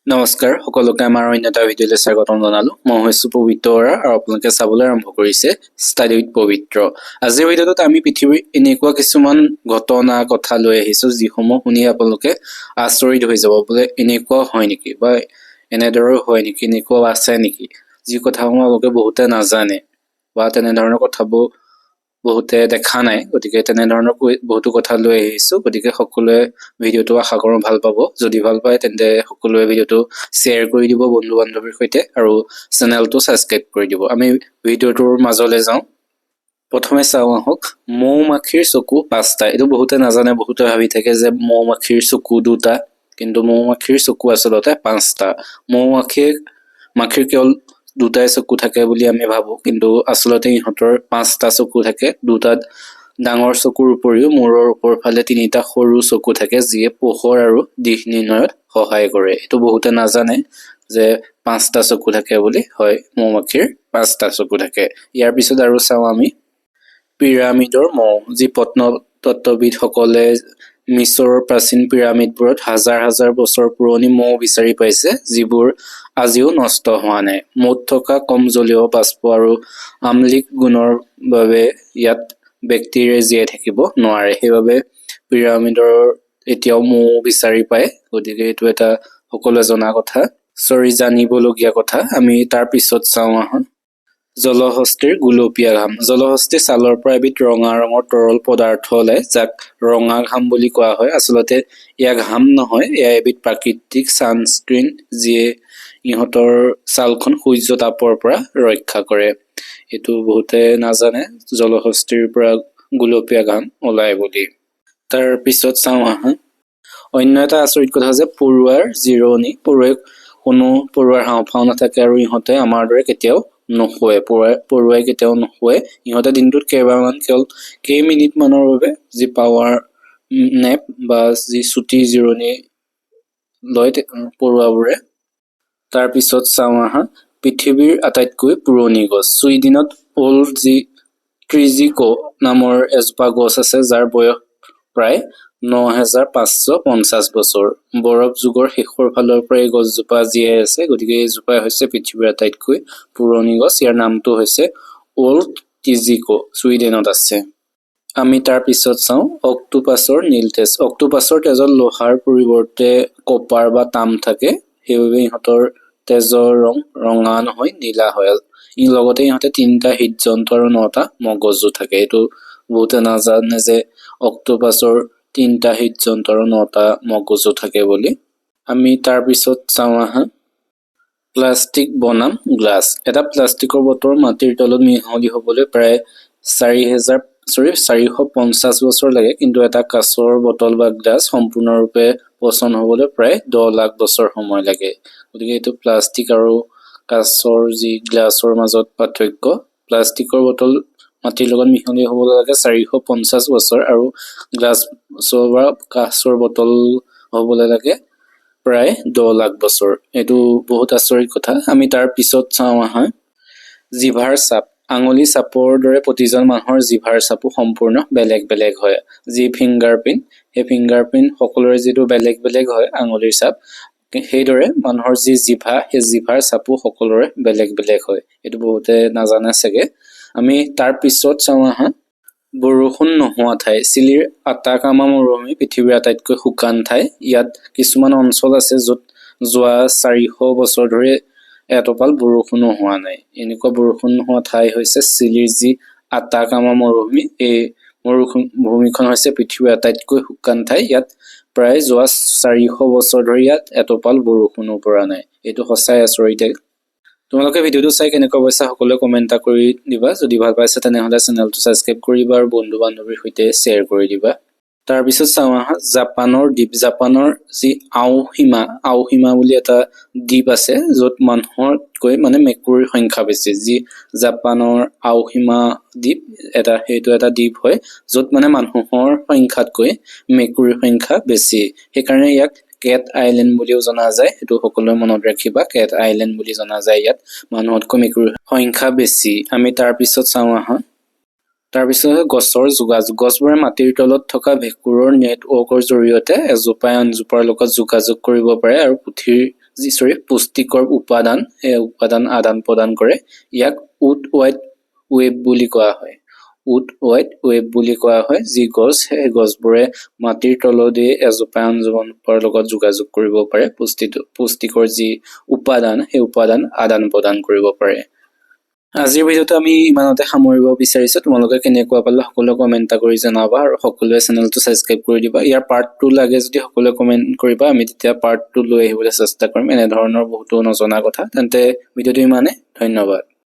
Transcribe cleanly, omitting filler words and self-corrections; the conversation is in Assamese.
নমস্কাৰ সকলোকে আমাৰ অন্য এটা ভিডিঅ'লৈ স্বাগতম জনালোঁ। মই হৈছোঁ পবিত্ৰ বৰা আৰু আপোনালোকে চাবলৈ আৰম্ভ কৰিছে ষ্টাডি উইথ পবিত্ৰ। আজিৰ ভিডিঅ'টোত আমি পৃথিৱীৰ এনেকুৱা কিছুমান ঘটনা কথা লৈ আহিছোঁ যিসমূহ শুনি আপোনালোকে আচৰিত হৈ যাব, বোলে এনেকুৱা হয় নেকি বা এনেদৰেও হয় নেকি, এনেকুৱাও আছে নেকি, যি কথাসমূহ আপোনালোকে বহুতে নাজানে বা তেনেধৰণৰ কথাবোৰ বহুতে দেখা নাই। গতিকে তেনেধৰণৰ বহুতো কথা লৈ আহিছোঁ। গতিকে সকলোৱে ভিডিঅ'টো আশা কৰোঁ ভাল পাব। যদি ভাল পায় তেন্তে সকলোৱে ভিডিঅ'টো শ্বেয়াৰ কৰি দিব বন্ধু বান্ধৱীৰ সৈতে আৰু চেনেলটো ছাবস্ক্ৰাইব কৰি দিব। আমি ভিডিঅ'টোৰ মাজলৈ যাওঁ। প্ৰথমে চাওঁ আহক, মৌ মাখিৰ চকু 5টা। এইটো বহুতে নাজানে, বহুতে ভাবি থাকে যে মৌ মাখিৰ চকু 2টা, কিন্তু মৌ মাখিৰ চকু আচলতে 5টা। মৌ মাখিৰ কেৱল 2টাই চকু থাকে বুলি আমি ভাবোঁ, কিন্তু আচলতে ইহঁতৰ 5টা চকু থাকে। 2টা ডাঙৰ চকুৰ উপৰিও মূৰৰ ওপৰ ফালে 3টা সৰু চকু থাকে, যিয়ে পোহৰ আৰু দিশ নিৰ্ণয়ত সহায় কৰে। এইটো বহুতে নাজানে যে 5টা চকু থাকে বুলি। হয়, মৌ মাখিৰ 5টা চকু থাকে। ইয়াৰ পিছত আৰু চাওঁ আমি পিৰামিডৰ মৌ, যি প্ৰত্নতত্ত্ববিদসকলে মিছৰৰ প্ৰাচীন পিৰামিডবোৰত হাজাৰ হাজাৰ বছৰ পুৰণি মৌ বিচাৰি পাইছে, যিবোৰ আজিও নষ্ট হোৱা নাই। মৌত থকা কম জলীয় বাষ্প আৰু আম্লিক গুণৰ বাবে ইয়াত বেক্টেৰিয়াই জীয়াই থাকিব নোৱাৰে। সেইবাবে পিৰামিডৰ এতিয়াও মৌ বিচাৰি পায়। গতিকে এইটো এটা সকলোৱে জনা কথা, জানিবলগীয়া কথা। আমি তাৰ পিছত চাওঁ আহক, জলহস্তীৰ গুলপীয়া ঘাম। জলহস্তীৰ ছালৰ পৰা এবিধ ৰঙা ৰঙৰ তৰল পদাৰ্থ ওলায়, যাক ৰঙা ঘাম বুলি কোৱা হয়। আচলতে এয়া ঘাম নহয়, এয়া এবিধ প্ৰাকৃতিক ছানস্ক্ৰীন, যিয়ে ইহঁতৰ ছালখন সূৰ্য তাপৰ পৰা ৰক্ষা কৰে। এইটো বহুতে নাজানে জলহস্তীৰ পৰা গুলপীয়া ঘাম ওলায় বুলি। তাৰ পিছত চাওঁ আহক, অন্য এটা আচৰিত কথা যে পৰুৱাৰ জিৰণি। পৰুৱাৰ হাওঁফাওঁ নাথাকে আৰু ইহঁতে আমাৰ দৰে কেতিয়াও নুশুৱে। পৰুৱাই কেতিয়াও নুশুৱে। ইহঁতে দিনটোত কেইমিনিট মানৰ বাবে যি পাৱাৰ নেপ বা যি ছুটি জিৰণি লয় পৰুৱাবোৰে। তাৰ পিছত চাওঁ আহা, পৃথিৱীৰ আটাইতকৈ পুৰণি গছ। ছুইডেনত অল্ড ট্ৰিজিকো নামৰ এজোপা গছ আছে, যাৰ বয়স প্ৰায় ৯,৫৫০ বছৰ। বৰফ যুগৰ শেষৰ ফালৰ পৰা এই গছজোপা জীয়াই আছে। গতিকে এইজোপাই হৈছে পৃথিৱীৰ আটাইতকৈ পুৰণি গছ। ইয়াৰ নামটো হৈছে অল্ড ট্ৰিজিকো, ছুইডেনত আছে। আমি তাৰ পিছত চাওঁ অক্টোপাছৰ নীল তেজ। অক্টোপাছৰ তেজত লোহাৰ পৰিৱৰ্তে কপাৰ বা তাম থাকে, সেইবাবে ইহঁতৰ তেজৰ ৰং ৰঙা নহয়, নীলা হয়। লগতে ইহঁতে 3টা হৃদযন্ত্ৰ আৰু 9টা মগজু থাকে। এইটো বহুতে নাজানে যে অক্টোপাছৰ 3টা হৃদযন্ত্ৰ আৰু 9টা মগজু থাকে বুলি। আমি তাৰ পিছত চাওঁ আহা, প্লাষ্টিক বনাম গ্লাছ। এটা প্লাষ্টিকৰ বটল মাটিৰ তলত মিহলি হ'বলৈ প্ৰায় 450 বছৰ লাগে, কিন্তু এটা কাঁচৰ বটল বা গ্লাছ সম্পূৰ্ণৰূপে পচন হ'বলৈ প্ৰায় 10 লাখ বছৰ সময় লাগে। গতিকে এইটো প্লাষ্টিক আৰু কাঁচৰ যি গ্লাছৰ মাজত পাৰ্থক্য। প্লাষ্টিকৰ বটল মাটিৰ লগত মিহলি হ'বলৈ লাগে 450 বছৰ, আৰু গ্লাছৰ বা কাঁচৰ বটল হ'বলৈ লাগে প্ৰায় 10 লাখ বছৰ। এইটো বহুত আচৰিত কথা। আমি তাৰ পিছত চাওঁ আহা, জিভাৰ চাপ। আঙুলি চাপৰ দৰে প্ৰতিজন মানুহৰ জিভাৰ চাপো সম্পূৰ্ণ বেলেগ বেলেগ হয়। যি ফিংগাৰপ্ৰিণ্ট, সেই ফিংগাৰপ্ৰিণ্ট সকলোৰে যিটো বেলেগ বেলেগ হয় আঙুলিৰ চাপ, সেইদৰে মানুহৰ যি জিভা, সেই জিভাৰ চাপো সকলোৰে বেলেগ বেলেগ হয়। এইটো বহুতে নাজানে চাগে। আমি তাৰ পিছত চাওঁ আহা, বৰষুণ নোহোৱা ঠাই। চিলিৰ আটাকামা মৰুভূমি পৃথিৱীৰ আটাইতকৈ শুকান ঠাই। ইয়াত কিছুমান অঞ্চল আছে য'ত যোৱা 400 বছৰ ধৰি এটোপাল বৰষুণো হোৱা নাই। এনেকুৱা বৰষুণ নোহোৱা ঠাই হৈছে চিলিৰ যি আটাকামা মৰুভূমি। এই মৰুভূমিখন হৈছে পৃথিৱীৰ আটাইতকৈ শুকান ঠাই। ইয়াত প্ৰায় যোৱা 400 বছৰ ধৰি ইয়াত এটোপাল বৰষুণো পৰা নাই। এইটো সঁচাই আচৰিত। তোমালোকে ভিডিঅ'টো চাই কেনেকুৱা পাইছা সকলোৱে কমেণ্ট এটা কৰি দিবা। যদি ভাল পাইছা তেনেহ'লে চেনেলটো ছাবস্ক্ৰাইব কৰিবা আৰু বন্ধু বান্ধৱীৰ সৈতে শ্বেয়াৰ কৰি দিবা। তাৰপিছত চাওঁ আহা, জাপানৰ দ্বীপ। জাপানৰ যি আওহিমা বুলি এটা দ্বীপ আছে, য'ত মানুহতকৈ মেকুৰীৰ সংখ্যা বেছি। যি জাপানৰ আওহিমা দ্বীপ, সেইটো এটা দ্বীপ হয়, য'ত মানুহৰ সংখ্যাতকৈ মেকুৰীৰ সংখ্যা বেছি। সেইকাৰণে ইয়াক কেট আইলেণ্ড বুলিও জনা যায়। সেইটো সকলোৱে মনত ৰাখিবা, কেট আইলেণ্ড বুলি জনা যায়। ইয়াত মানুহতকৈ মেকুৰীৰ সংখ্যা বেছি। আমি তাৰ পিছত চাওঁ আহা, তাৰপিছত গছৰ যোগাযোগ। গছবোৰে মাটিৰ তলত থকা ভেঁকুৰৰ নেটৱৰ্কৰ জৰিয়তে এজোপাই আনজোপাৰ লগত যোগাযোগ কৰিব পাৰে আৰু পুষ্টিকৰ উপাদান, সেই উপাদান আদান প্ৰদান কৰে। ইয়াক উড ৱাইড ৱেব বুলি কোৱা হয়। উড ৱাইড ৱেব বুলি কোৱা হয়। যি গছ, সেই গছবোৰে মাটিৰ তলদি এজোপা আনজোপাৰ লগত যোগাযোগ কৰিব পাৰে। পুষ্টিকৰ যি উপাদান, সেই উপাদান আদান প্ৰদান কৰিব পাৰে। আজিৰ ভিডিঅ'টো আমি ইমানতে সামৰিব বিচাৰিছো। তোমালোকে কেনেকুৱা পালা সকলোৱে কমেণ্ট কৰি জনাবা আৰু সকলোৱে চেনেলটো ছাবস্ক্ৰাইব কৰি দিবা। ইয়াৰ পাৰ্ট 2 লাগে যদি সকলোৱে কমেণ্ট কৰিবা, আমি তেতিয়া পাৰ্ট 2 লৈ আহিবলৈ চেষ্টা কৰিম। এনেধৰণৰ বহুতো নজনা কথা। তেন্তে ভিডিঅ'টো ইমানে, ধন্যবাদ।